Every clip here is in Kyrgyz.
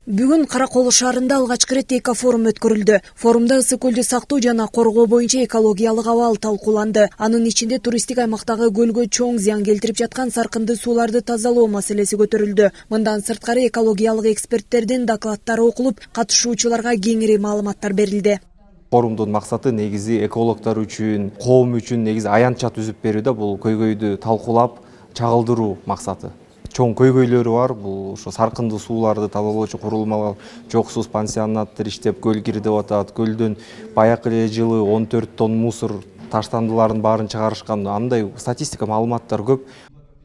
Бүгүн Каракол шаарында алгачкы ирет эко-форум өткөрүлдү. Форумда ысык көлдү сактоо жана коргоо боюнча экологиялык абал талкууланды. Анын ичинде туристтик аймактагы көлгө чоң зыян келтирип жаткан саркынды сууларды тазалоо маселеси көтөрүлдү. Мындан сырткары экологиялык эксперттердин докладдары окулуп, катышуучуларга кеңири маалыматтар берилди. Форумдун максаты негизи экологдор үчүн, коом үчүн негизи аянтча түзүп берүүдө, бул көйгөйдү талкуулап, чагылдыруу максаты. Чоң көйгөйлөрү бар. Бул ошо саркынды сууларды тазалоочу курулмалар, жоксуз пансионаттар иштеп, көл кирдип атат. Көлдөн баякы эле жылы 14 тонн мусор таштандылардын баарын чыгарышкан. Андай статистика маалыматтар көп.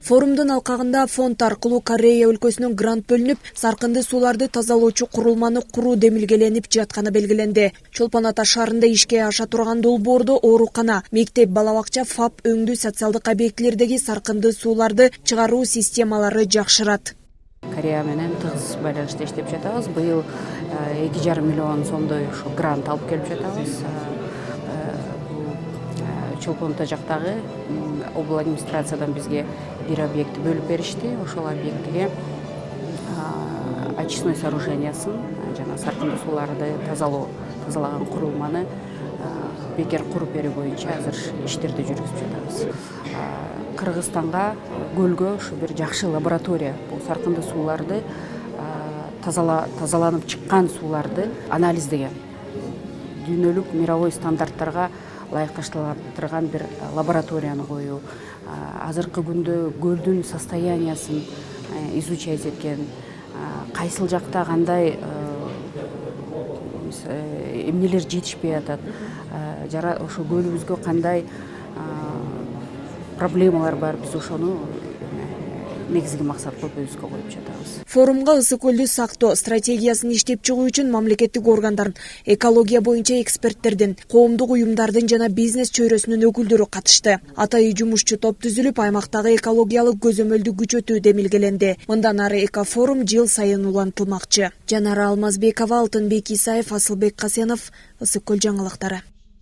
Форумдун алкагында фонд аркылуу Корея өлкөсүнөн грант бөлүнүп, саркынды сууларды тазалоочу курулманы куруу демилгеленип жатканы белгиленди. Чолпон Ата шаарында ишке аша турган долбоордо оорукана, мектеп, бала бакча, ФАП өңдүү социалдык объектилердеги саркынды сууларды чыгаруу системалары жакшырат. Корея менен тыгыз байланышта иштеп жатабыз. Быйыл 2,5 миллион сомдой ушу грант алып келип жатабыз. Чолпон Ата жактагы обл администрациядан бизге бир объекти бөлүп беришти. Ошол объектиге очистной сооружениясын жана саркынды сууларды тазалаган курулманы бекер куруп берүү боюнча азыр иштерди жүргүзүп жатабыз. Кыргызстанга көлгө ушу бир жакшы лаборатория, бул саркынды сууларды тазаланып чыккан сууларды анализдеген, дүйнөлүк мировой стандарттарга ылайыкташтырылган бир лабораторияны коюу, азыркы күндө көлдүн состояниясын изучать эткен, кайсыл жакта кандай эмнелер жетишпей атат, ошо көлүбүзгө кандай проблемалар бар, биз ошону негизги максат кылып өзүбүзгө коюп жатабыз. Форумга ысык көлдү сактоо стратегиясын иштеп чыгуу үчүн мамлекеттик органдардын, экология боюнча эксперттердин, коомдук уюмдардын жана бизнес чөйрөсүнүн өкүлдөрү катышты. Атайын жумушчу топ түзүлүп, аймактагы экологиялык көзөмөлдү күчөтүү демилгеленди. Мындан ары эко-форум жыл сайын улантылмакчы. Жанара Алмазбекова, Алтынбек Исаев, Асылбек Касенов, Ысык көл жаңылыктары.